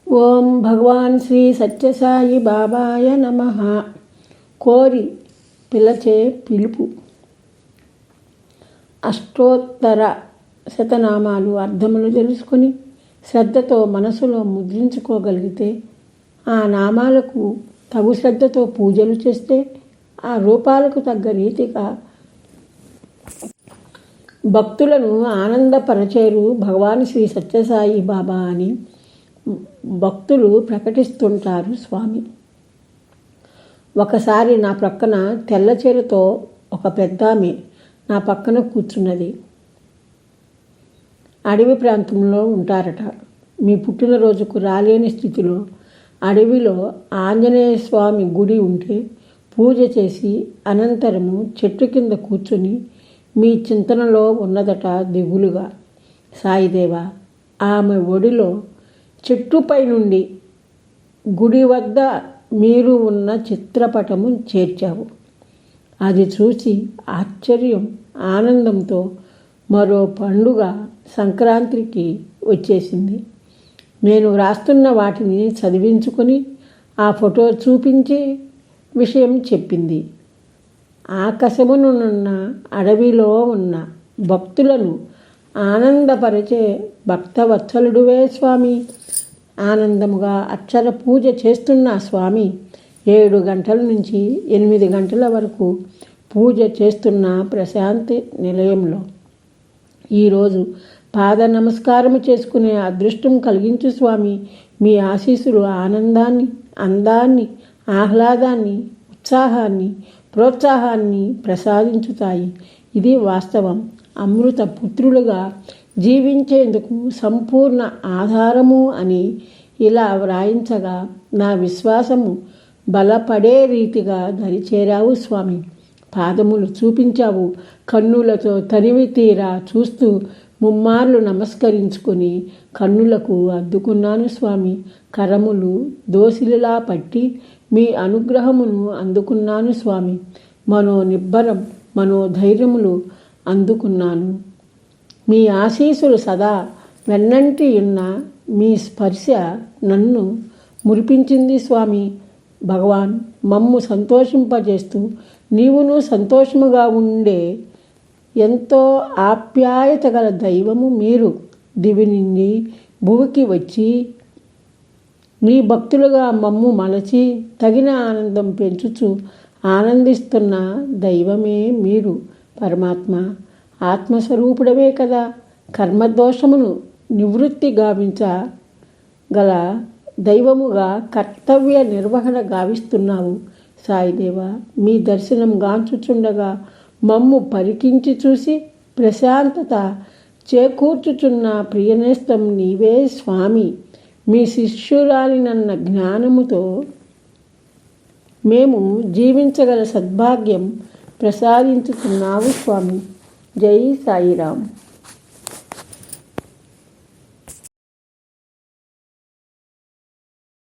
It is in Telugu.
ఓం భగవాన్ శ్రీ సత్యసాయి బాబాయ నమః. కోరి పిలచే పిలుపు. అష్టోత్తర శతనామాలు అర్థములు తెలుసుకొని శ్రద్ధతో మనసులో ముద్రించుకోగలిగితే, ఆ నామాలకు తగు శ్రద్ధతో పూజలు చేస్తే, ఆ రూపాలకు తగ్గ రీతిగా భక్తులను ఆనందపరచేరు భగవాన్ శ్రీ సత్యసాయి బాబా అని భక్తులు ప్రకటిస్తుంటారు స్వామి. ఒకసారి నా ప్రక్కన తెల్ల చీరతో ఒక పెద్దామె నా పక్కన కూర్చున్నది. అడవి ప్రాంతంలో ఉంటారట. మీ పుట్టినరోజుకు రాలేని స్థితిలో అడవిలో ఆంజనేయ స్వామి గుడి ఉంటే పూజ చేసి అనంతరము చెట్టు కింద కూర్చొని మీ చింతనలో ఉన్నదట దిగులుగా. సాయిదేవా, ఆమె ఒడిలో చెట్టుపై నుండి గుడి వద్ద మీరు ఉన్న చిత్రపటము చేర్చావు. అది చూసి ఆశ్చర్యం, ఆనందంతో మరో పండుగ సంక్రాంతికి వచ్చేసింది. నేను వ్రాస్తున్న వాటిని చదివించుకొని ఆ ఫోటో చూపించి విషయం చెప్పింది. ఆకాశమునున్న అడవిలో ఉన్న భక్తులను ఆనందపరిచే భక్తవత్సలుడువే స్వామి. ఆనందముగా అక్షర పూజ చేస్తున్న స్వామి 7 గంటల నుంచి 8 గంటల వరకు పూజ చేస్తున్న ప్రశాంతి నిలయంలో ఈరోజు పాద నమస్కారము చేసుకునే అదృష్టం కలిగించు స్వామి. మీ ఆశీస్సులు ఆనందాన్ని, అందాన్ని, ఆహ్లాదాన్ని, ఉత్సాహాన్ని, ప్రోత్సాహాన్ని ప్రసాదించుతాయి. ఇది వాస్తవం. అమృత పుత్రులుగా జీవించేందుకు సంపూర్ణ ఆధారము అని ఇలా వ్రాయించగా నా విశ్వాసము బలపడే రీతిగా దరిచేరావు స్వామి. పాదములు చూపించావు. కన్నులతో తనివి తీరా చూస్తూ ముమ్మార్లు నమస్కరించుకొని కన్నులకు అద్దుకున్నాను స్వామి. కరములు దోసిలిలా పట్టి మీ అనుగ్రహమును అందుకున్నాను స్వామి. మనోనిబ్బరం, మనోధైర్యములు అందుకున్నాను. మీ ఆశీస్సులు సదా వెన్నంటి ఉన్న మీ స్పర్శ నన్ను మురిపించింది స్వామి. భగవాన్, మమ్ము సంతోషింపజేస్తూ నీవును సంతోషముగా ఉండే ఎంతో ఆప్యాయత గల దైవము మీరు. దివి నుండి భూమికి వచ్చి నీ భక్తులుగా మమ్ము మలచి తగిన ఆనందం పెంచుచు ఆనందిస్తున్న దైవమే మీరు. పరమాత్మ ఆత్మస్వరూపుడవే కదా. కర్మదోషమును నివృత్తి గావించగల దైవముగా కర్తవ్య నిర్వహణ గావిస్తున్నావు సాయిదేవా. మీ దర్శనం గాంచుచుండగా మమ్ము పరికించి చూసి ప్రశాంతత చేకూర్చుచున్న ప్రియనేస్తం నీవే స్వామి. మీ శిష్యురాలినన్న జ్ఞానముతో మేము జీవించగల సద్భాగ్యం ప్రసాదించుతున్నావు స్వామి. జై సాయిరామ్.